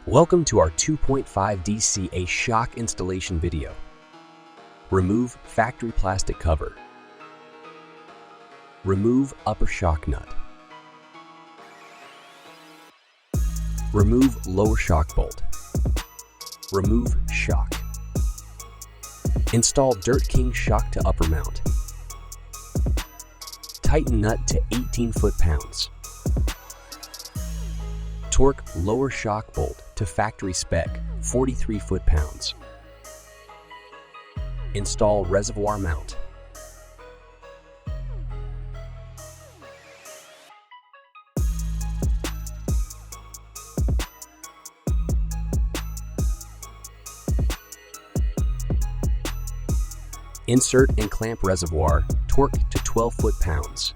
Welcome to our 2.5 DCA shock installation video. Remove factory plastic cover. Remove upper shock nut. Remove lower shock bolt. Remove shock. Install Dirt King shock to upper mount. Tighten nut to 18 foot-pounds. Torque lower shock bolt to factory spec 43 foot-pounds. Install reservoir mount. Insert and clamp reservoir, torque to 12 foot-pounds.